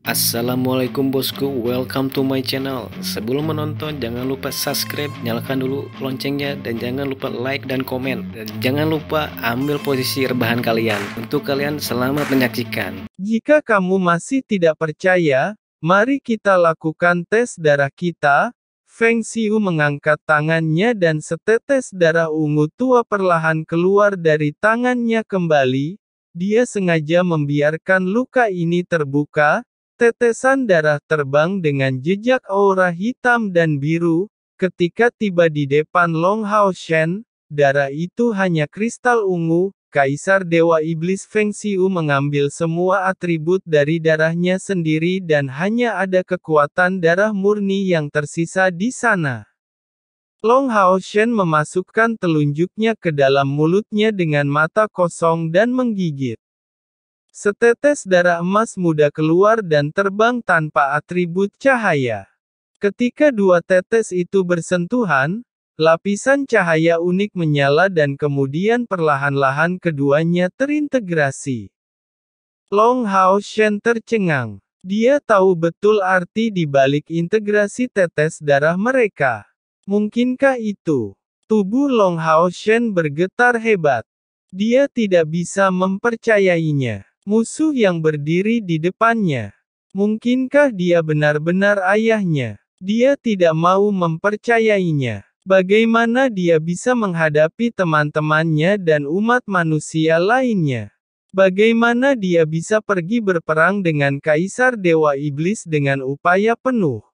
Assalamualaikum bosku, welcome to my channel. Sebelum menonton jangan lupa subscribe, nyalakan dulu loncengnya, dan jangan lupa like dan komen. Dan jangan lupa ambil posisi rebahan kalian. Untuk kalian selamat menyaksikan. Jika kamu masih tidak percaya, mari kita lakukan tes darah kita. Feng Xiu mengangkat tangannya dan setetes darah ungu tua perlahan keluar dari tangannya kembali. Dia sengaja membiarkan luka ini terbuka. Tetesan darah terbang dengan jejak aura hitam dan biru. Ketika tiba di depan Long Hao Shen, darah itu hanya kristal ungu. Kaisar Dewa Iblis Feng Xiu mengambil semua atribut dari darahnya sendiri dan hanya ada kekuatan darah murni yang tersisa di sana. Long Hao Shen memasukkan telunjuknya ke dalam mulutnya dengan mata kosong dan menggigit. Setetes darah emas muda keluar dan terbang tanpa atribut cahaya. Ketika dua tetes itu bersentuhan, lapisan cahaya unik menyala dan kemudian perlahan-lahan keduanya terintegrasi. Long Hao Shen tercengang. Dia tahu betul arti di balik integrasi tetes darah mereka. Mungkinkah itu? Tubuh Long Hao Shen bergetar hebat. Dia tidak bisa mempercayainya. Musuh yang berdiri di depannya. Mungkinkah dia benar-benar ayahnya? Dia tidak mau mempercayainya. Bagaimana dia bisa menghadapi teman-temannya dan umat manusia lainnya? Bagaimana dia bisa pergi berperang dengan Kaisar Dewa Iblis dengan upaya penuh?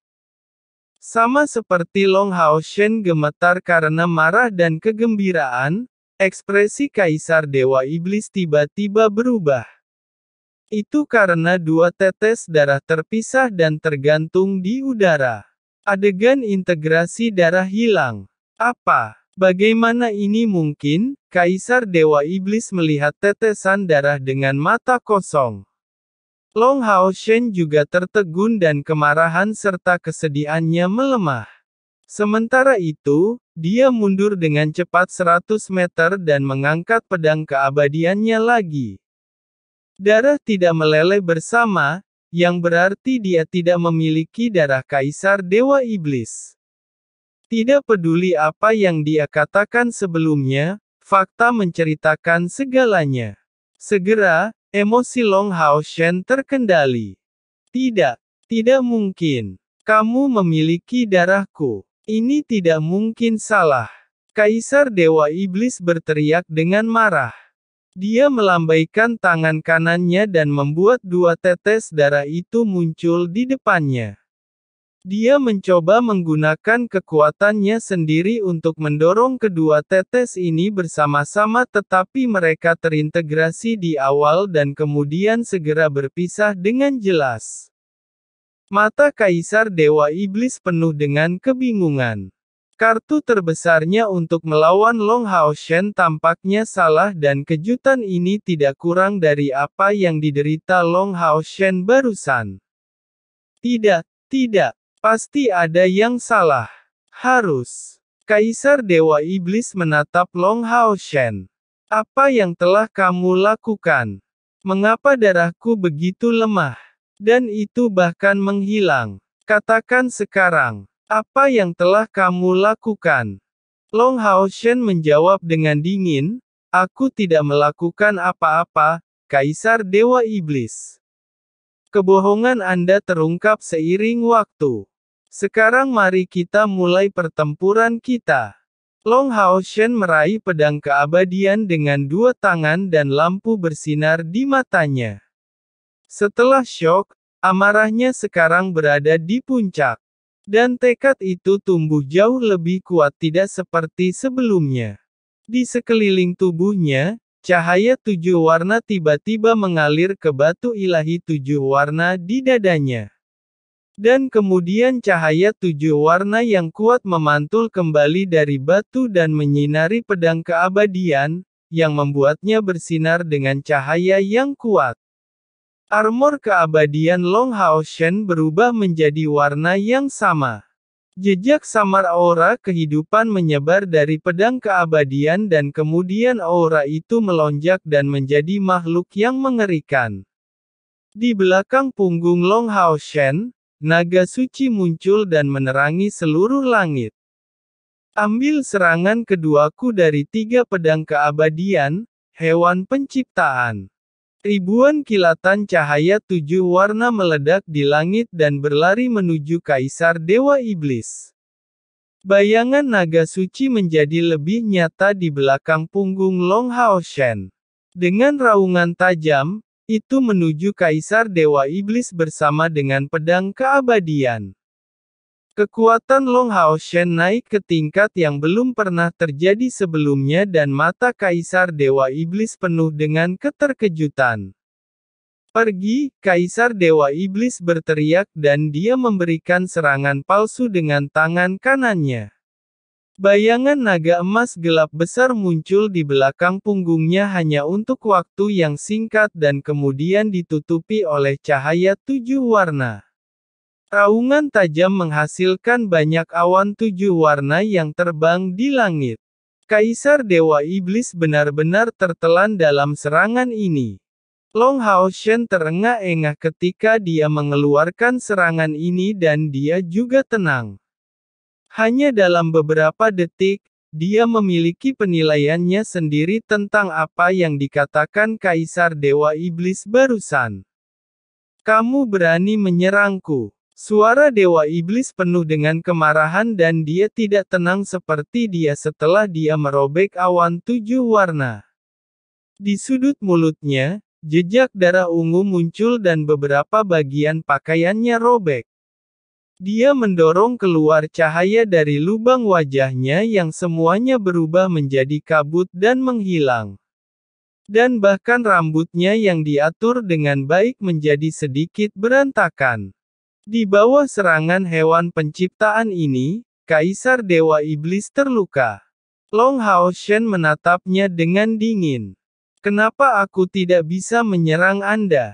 Sama seperti Long Hao Shen gemetar karena marah dan kegembiraan, ekspresi Kaisar Dewa Iblis tiba-tiba berubah. Itu karena dua tetes darah terpisah dan tergantung di udara. Adegan integrasi darah hilang. Apa? Bagaimana ini mungkin? Kaisar Dewa Iblis melihat tetesan darah dengan mata kosong. Long Hao Shen juga tertegun dan kemarahan serta kesedihannya melemah. Sementara itu, dia mundur dengan cepat 100 meter dan mengangkat pedang keabadiannya lagi. Darah tidak meleleh bersama, yang berarti dia tidak memiliki darah Kaisar Dewa Iblis. Tidak peduli apa yang dia katakan sebelumnya, fakta menceritakan segalanya. Segera, emosi Long Hao Shen terkendali. Tidak mungkin. Kamu memiliki darahku. Ini tidak mungkin salah. Kaisar Dewa Iblis berteriak dengan marah. Dia melambaikan tangan kanannya dan membuat dua tetes darah itu muncul di depannya. Dia mencoba menggunakan kekuatannya sendiri untuk mendorong kedua tetes ini bersama-sama, tetapi mereka terintegrasi di awal dan kemudian segera berpisah dengan jelas. Mata Kaisar Dewa Iblis penuh dengan kebingungan. Kartu terbesarnya untuk melawan Long Hao Shen tampaknya salah dan kejutan ini tidak kurang dari apa yang diderita Long Hao Shen barusan. Tidak, pasti ada yang salah. Harus. Kaisar Dewa Iblis menatap Long Hao Shen. Apa yang telah kamu lakukan? Mengapa darahku begitu lemah? Dan itu bahkan menghilang. Katakan sekarang. Apa yang telah kamu lakukan? Long Hao Shen menjawab dengan dingin, aku tidak melakukan apa-apa, Kaisar Dewa Iblis. Kebohongan Anda terungkap seiring waktu. Sekarang mari kita mulai pertempuran kita. Long Hao Shen meraih pedang keabadian dengan dua tangan dan lampu bersinar di matanya. Setelah syok, amarahnya sekarang berada di puncak. Dan tekad itu tumbuh jauh lebih kuat, tidak seperti sebelumnya. Di sekeliling tubuhnya, cahaya 7 warna tiba-tiba mengalir ke batu ilahi 7 warna di dadanya. Dan kemudian cahaya 7 warna yang kuat memantul kembali dari batu dan menyinari pedang keabadian, yang membuatnya bersinar dengan cahaya yang kuat. Armor keabadian Long Hao Shen berubah menjadi warna yang sama. Jejak samar aura kehidupan menyebar dari pedang keabadian dan kemudian aura itu melonjak dan menjadi makhluk yang mengerikan. Di belakang punggung Long Hao Shen, naga suci muncul dan menerangi seluruh langit. Ambil serangan keduaku dari 3 pedang keabadian, hewan penciptaan. Ribuan kilatan cahaya 7 warna meledak di langit dan berlari menuju Kaisar Dewa Iblis. Bayangan naga suci menjadi lebih nyata di belakang punggung Long Hao Shen. Dengan raungan tajam, itu menuju Kaisar Dewa Iblis bersama dengan pedang keabadian. Kekuatan Long Hao Shen naik ke tingkat yang belum pernah terjadi sebelumnya dan mata Kaisar Dewa Iblis penuh dengan keterkejutan. Pergi, Kaisar Dewa Iblis berteriak dan dia memberikan serangan palsu dengan tangan kanannya. Bayangan naga emas gelap besar muncul di belakang punggungnya hanya untuk waktu yang singkat dan kemudian ditutupi oleh cahaya 7 warna. Raungan tajam menghasilkan banyak awan 7 warna yang terbang di langit. Kaisar Dewa Iblis benar-benar tertelan dalam serangan ini. Long Hao Shen terengah-engah ketika dia mengeluarkan serangan ini dan dia juga tenang. Hanya dalam beberapa detik, dia memiliki penilaiannya sendiri tentang apa yang dikatakan Kaisar Dewa Iblis barusan. Kamu berani menyerangku. Suara Dewa Iblis penuh dengan kemarahan dan dia tidak tenang seperti dia setelah dia merobek awan 7 warna. Di sudut mulutnya, jejak darah ungu muncul dan beberapa bagian pakaiannya robek. Dia mendorong keluar cahaya dari lubang wajahnya yang semuanya berubah menjadi kabut dan menghilang. Dan bahkan rambutnya yang diatur dengan baik menjadi sedikit berantakan. Di bawah serangan hewan penciptaan ini, Kaisar Dewa Iblis terluka. Long Hao Shen menatapnya dengan dingin. Kenapa aku tidak bisa menyerang Anda?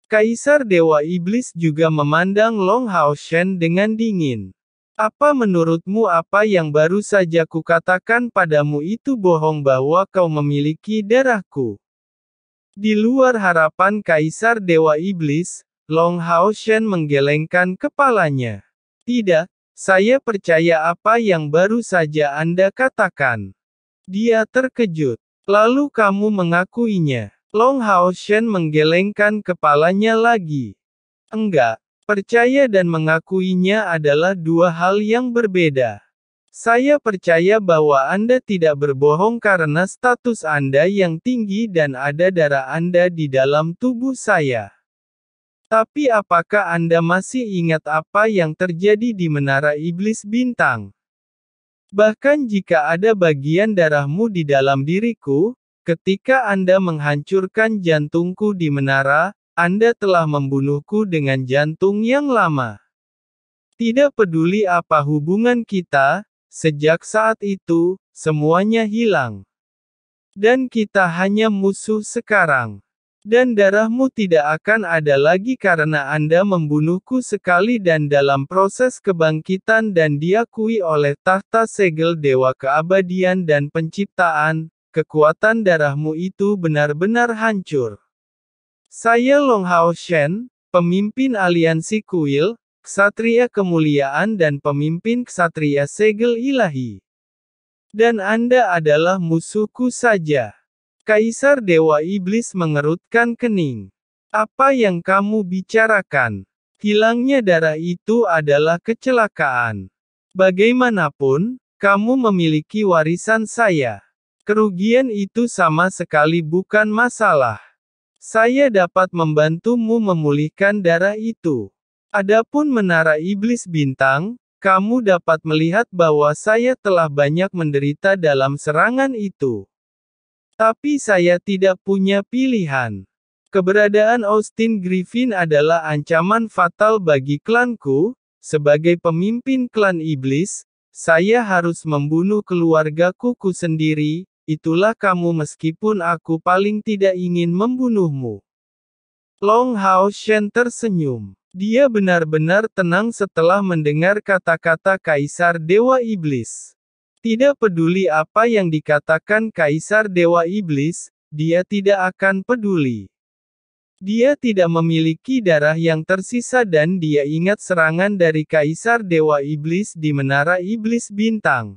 Kaisar Dewa Iblis juga memandang Long Hao Shen dengan dingin. Apa menurutmu apa yang baru saja kukatakan padamu itu bohong bahwa kau memiliki darahku? Di luar harapan Kaisar Dewa Iblis, Long Hao Shen menggelengkan kepalanya. Tidak, saya percaya apa yang baru saja Anda katakan. Dia terkejut. Lalu kamu mengakuinya. Long Hao Shen menggelengkan kepalanya lagi. Enggak, percaya dan mengakuinya adalah dua hal yang berbeda. Saya percaya bahwa Anda tidak berbohong karena status Anda yang tinggi dan ada darah Anda di dalam tubuh saya. Tapi apakah Anda masih ingat apa yang terjadi di Menara Iblis Bintang? Bahkan jika ada bagian darahmu di dalam diriku, ketika Anda menghancurkan jantungku di menara, Anda telah membunuhku dengan jantung yang lama. Tidak peduli apa hubungan kita, sejak saat itu, semuanya hilang. Dan kita hanya musuh sekarang. Dan darahmu tidak akan ada lagi karena Anda membunuhku sekali dan dalam proses kebangkitan dan diakui oleh tahta segel Dewa Keabadian dan Penciptaan, kekuatan darahmu itu benar-benar hancur. Saya Long Hao Shen, pemimpin aliansi kuil, ksatria kemuliaan dan pemimpin ksatria segel ilahi. Dan Anda adalah musuhku saja. Kaisar Dewa Iblis mengerutkan kening. Apa yang kamu bicarakan? Hilangnya darah itu adalah kecelakaan. Bagaimanapun, kamu memiliki warisan saya. Kerugian itu sama sekali bukan masalah. Saya dapat membantumu memulihkan darah itu. Adapun Menara Iblis Bintang, kamu dapat melihat bahwa saya telah banyak menderita dalam serangan itu. Tapi saya tidak punya pilihan. Keberadaan Austin Griffin adalah ancaman fatal bagi klanku. Sebagai pemimpin klan iblis, saya harus membunuh keluargaku sendiri. Itulah kamu meskipun aku paling tidak ingin membunuhmu. Long Hao Shen tersenyum. Dia benar-benar tenang setelah mendengar kata-kata Kaisar Dewa Iblis. Tidak peduli apa yang dikatakan Kaisar Dewa Iblis, dia tidak akan peduli. Dia tidak memiliki darah yang tersisa dan dia ingat serangan dari Kaisar Dewa Iblis di Menara Iblis Bintang.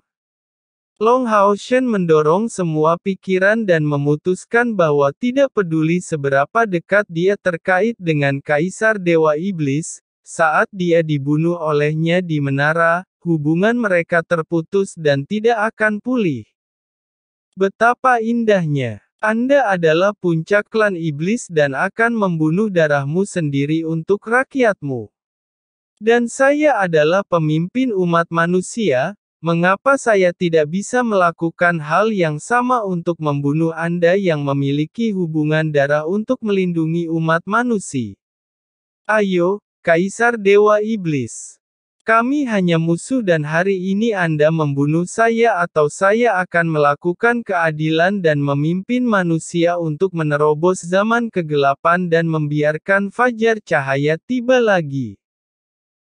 Long Haoshen mendorong semua pikiran dan memutuskan bahwa tidak peduli seberapa dekat dia terkait dengan Kaisar Dewa Iblis, saat dia dibunuh olehnya di menara, hubungan mereka terputus dan tidak akan pulih. Betapa indahnya! Anda adalah puncak klan iblis dan akan membunuh darahmu sendiri untuk rakyatmu. Dan saya adalah pemimpin umat manusia, mengapa saya tidak bisa melakukan hal yang sama untuk membunuh Anda yang memiliki hubungan darah untuk melindungi umat manusia? Ayo, Kaisar Dewa Iblis. Kami hanya musuh dan hari ini Anda membunuh saya atau saya akan melakukan keadilan dan memimpin manusia untuk menerobos zaman kegelapan dan membiarkan fajar cahaya tiba lagi.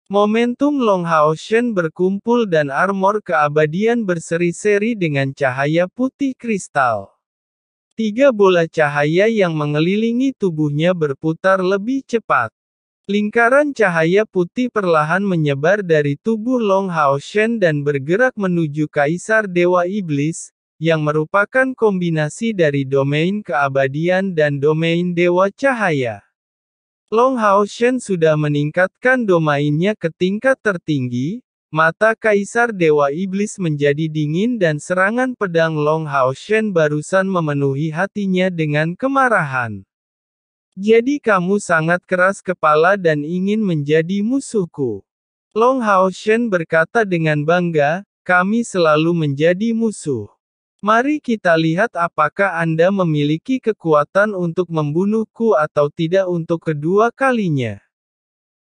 Momentum Long Haoshen berkumpul dan armor keabadian berseri-seri dengan cahaya putih kristal. 3 bola cahaya yang mengelilingi tubuhnya berputar lebih cepat. Lingkaran cahaya putih perlahan menyebar dari tubuh Long Haoshen dan bergerak menuju Kaisar Dewa Iblis, yang merupakan kombinasi dari domain keabadian dan domain Dewa Cahaya. Long Haoshen sudah meningkatkan domainnya ke tingkat tertinggi, mata Kaisar Dewa Iblis menjadi dingin dan serangan pedang Long Haoshen barusan memenuhi hatinya dengan kemarahan. Jadi kamu sangat keras kepala dan ingin menjadi musuhku. Long Haoshen berkata dengan bangga, kami selalu menjadi musuh. Mari kita lihat apakah Anda memiliki kekuatan untuk membunuhku atau tidak untuk kedua kalinya.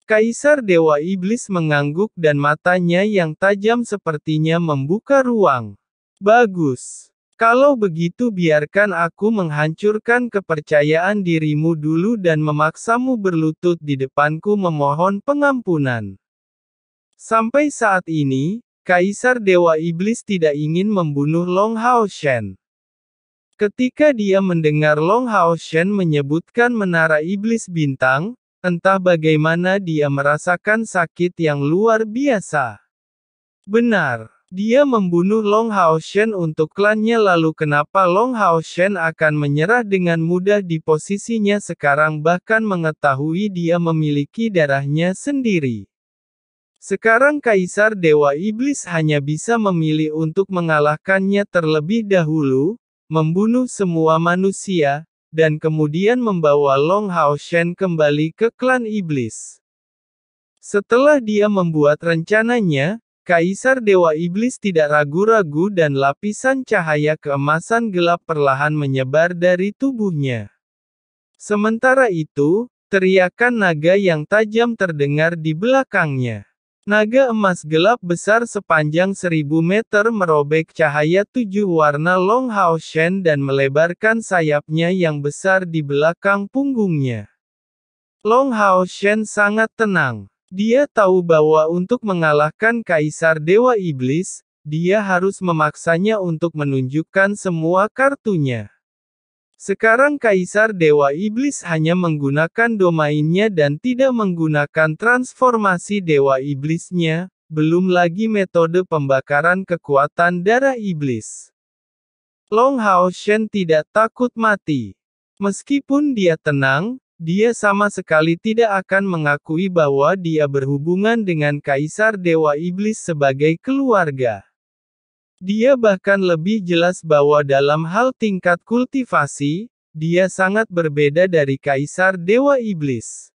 Kaisar Dewa Iblis mengangguk dan matanya yang tajam sepertinya membuka ruang. Bagus. Kalau begitu biarkan aku menghancurkan kepercayaan dirimu dulu dan memaksamu berlutut di depanku memohon pengampunan. Sampai saat ini, Kaisar Dewa Iblis tidak ingin membunuh Long Haoshen. Ketika dia mendengar Long Haoshen menyebutkan Menara Iblis Bintang, entah bagaimana dia merasakan sakit yang luar biasa. Benar. Dia membunuh Long Haoshen untuk klannya lalu kenapa Long Haoshen akan menyerah dengan mudah di posisinya sekarang bahkan mengetahui dia memiliki darahnya sendiri. Sekarang Kaisar Dewa Iblis hanya bisa memilih untuk mengalahkannya terlebih dahulu, membunuh semua manusia, dan kemudian membawa Long Haoshen kembali ke klan Iblis. Setelah dia membuat rencananya, Kaisar Dewa Iblis tidak ragu-ragu dan lapisan cahaya keemasan gelap perlahan menyebar dari tubuhnya. Sementara itu, teriakan naga yang tajam terdengar di belakangnya. Naga emas gelap besar sepanjang 1000 meter merobek cahaya 7 warna Long Haoshen dan melebarkan sayapnya yang besar di belakang punggungnya. Long Haoshen sangat tenang. Dia tahu bahwa untuk mengalahkan Kaisar Dewa Iblis, dia harus memaksanya untuk menunjukkan semua kartunya. Sekarang Kaisar Dewa Iblis hanya menggunakan domainnya dan tidak menggunakan transformasi Dewa Iblisnya, belum lagi metode pembakaran kekuatan darah iblis. Long Haoshen tidak takut mati. Meskipun dia tenang, dia sama sekali tidak akan mengakui bahwa dia berhubungan dengan Kaisar Dewa Iblis sebagai keluarga. Dia bahkan lebih jelas bahwa dalam hal tingkat kultivasi, dia sangat berbeda dari Kaisar Dewa Iblis.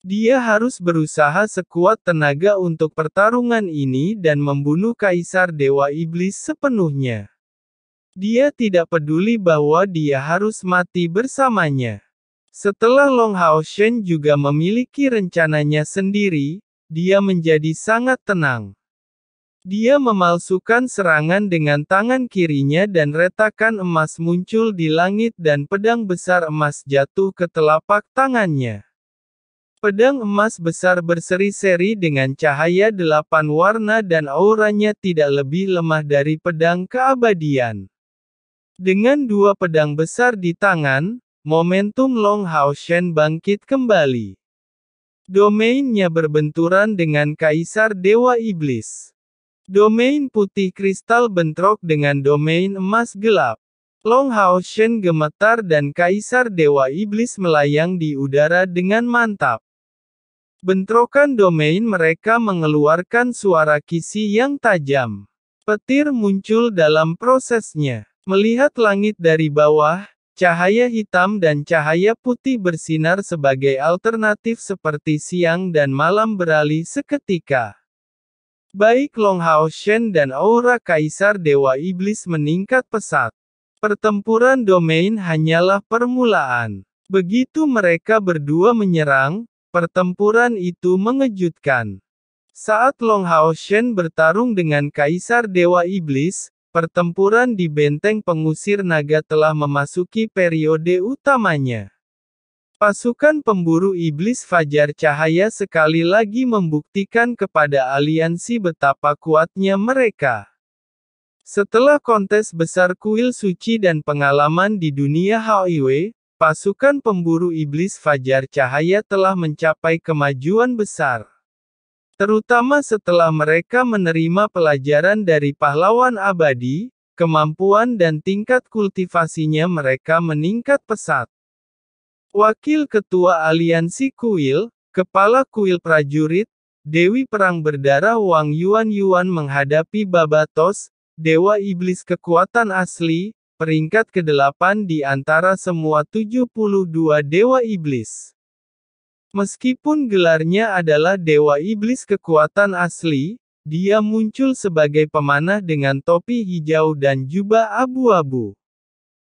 Dia harus berusaha sekuat tenaga untuk pertarungan ini dan membunuh Kaisar Dewa Iblis sepenuhnya. Dia tidak peduli bahwa dia harus mati bersamanya. Setelah Long Haoshen juga memiliki rencananya sendiri, dia menjadi sangat tenang. Dia memalsukan serangan dengan tangan kirinya dan retakan emas muncul di langit dan pedang besar emas jatuh ke telapak tangannya. Pedang emas besar berseri-seri dengan cahaya 8 warna dan auranya tidak lebih lemah dari pedang keabadian. Dengan 2 pedang besar di tangan, momentum Long Hao Shen bangkit kembali. Domainnya berbenturan dengan Kaisar Dewa Iblis. Domain putih kristal bentrok dengan domain emas gelap. Long Hao Shen gemetar dan Kaisar Dewa Iblis melayang di udara dengan mantap. Bentrokan domain mereka mengeluarkan suara kisi yang tajam. Petir muncul dalam prosesnya. Melihat langit dari bawah, cahaya hitam dan cahaya putih bersinar sebagai alternatif seperti siang dan malam beralih seketika. Baik Long Hao Shen dan aura Kaisar Dewa Iblis meningkat pesat. Pertempuran domain hanyalah permulaan. Begitu mereka berdua menyerang, pertempuran itu mengejutkan. Saat Long Hao Shen bertarung dengan Kaisar Dewa Iblis, pertempuran di benteng pengusir naga telah memasuki periode utamanya. Pasukan pemburu iblis Fajar Cahaya sekali lagi membuktikan kepada aliansi betapa kuatnya mereka. Setelah kontes besar kuil suci dan pengalaman di dunia Highway, pasukan pemburu iblis Fajar Cahaya telah mencapai kemajuan besar. Terutama setelah mereka menerima pelajaran dari pahlawan abadi, kemampuan dan tingkat kultivasinya mereka meningkat pesat. Wakil Ketua Aliansi Kuil, Kepala Kuil Prajurit, Dewi Perang Berdarah Wang Yuan menghadapi Babatos, Dewa Iblis Kekuatan Asli, peringkat ke-8 di antara semua 72 Dewa Iblis. Meskipun gelarnya adalah Dewa Iblis Kekuatan Asli, dia muncul sebagai pemanah dengan topi hijau dan jubah abu-abu.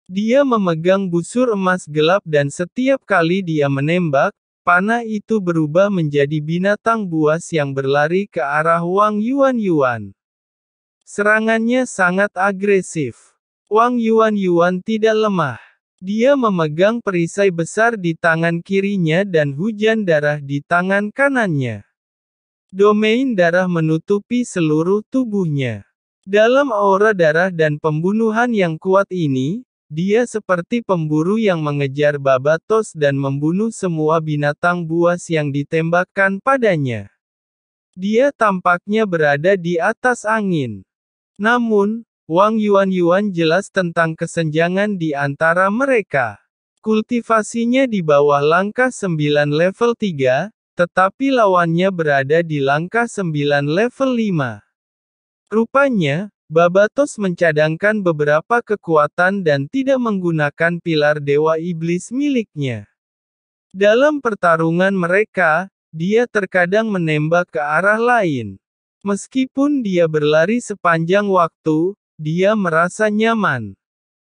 Dia memegang busur emas gelap dan setiap kali dia menembak, panah itu berubah menjadi binatang buas yang berlari ke arah Wang Yuan. Serangannya sangat agresif. Wang Yuan tidak lemah. Dia memegang perisai besar di tangan kirinya dan hujan darah di tangan kanannya. Domain darah menutupi seluruh tubuhnya. Dalam aura darah dan pembunuhan yang kuat ini, dia seperti pemburu yang mengejar Babatos dan membunuh semua binatang buas yang ditembakkan padanya. Dia tampaknya berada di atas angin. Namun, Wang Yuan jelas tentang kesenjangan di antara mereka. Kultivasinya di bawah langkah 9 level 3, tetapi lawannya berada di langkah 9 level 5. Rupanya, Babatos mencadangkan beberapa kekuatan dan tidak menggunakan pilar Dewa Iblis miliknya. Dalam pertarungan mereka, dia terkadang menembak ke arah lain. Meskipun dia berlari sepanjang waktu, dia merasa nyaman.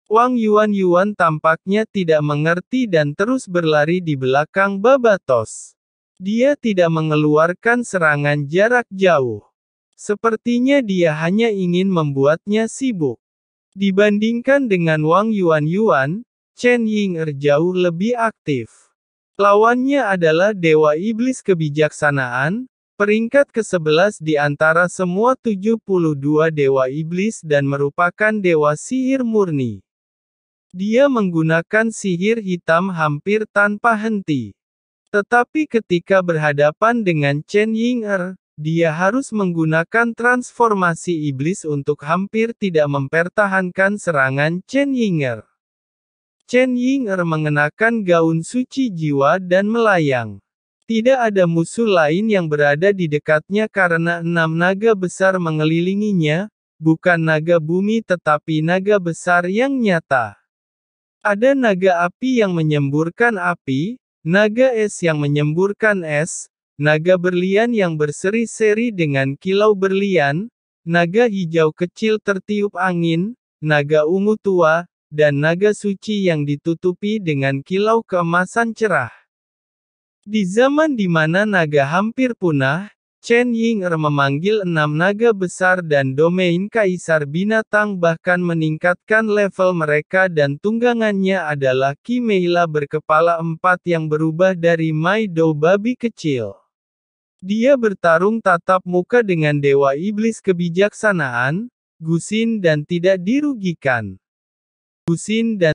Wang Yuan tampaknya tidak mengerti dan terus berlari di belakang Babatos. Dia tidak mengeluarkan serangan jarak jauh. Sepertinya dia hanya ingin membuatnya sibuk. Dibandingkan dengan Wang Yuan, Chen Ying'er jauh lebih aktif. Lawannya adalah Dewa Iblis Kebijaksanaan, peringkat ke-11 di antara semua 72 Dewa Iblis dan merupakan Dewa Sihir murni. Dia menggunakan sihir hitam hampir tanpa henti. Tetapi ketika berhadapan dengan Chen Ying'er, dia harus menggunakan transformasi iblis untuk hampir tidak mempertahankan serangan Chen Ying'er. Chen Ying'er mengenakan gaun suci jiwa dan melayang. Tidak ada musuh lain yang berada di dekatnya karena 6 naga besar mengelilinginya, bukan naga bumi tetapi naga besar yang nyata. Ada naga api yang menyemburkan api, naga es yang menyemburkan es, naga berlian yang berseri-seri dengan kilau berlian, naga hijau kecil tertiup angin, naga ungu tua, dan naga suci yang ditutupi dengan kilau keemasan cerah. Di zaman di mana naga hampir punah, Chen Ying'er memanggil 6 naga besar dan domain Kaisar Binatang bahkan meningkatkan level mereka dan tunggangannya adalah Qi Meila berkepala 4 yang berubah dari Mai Dou babi kecil. Dia bertarung tatap muka dengan Dewa Iblis Kebijaksanaan, Gusin dan tidak dirugikan. Gusin dan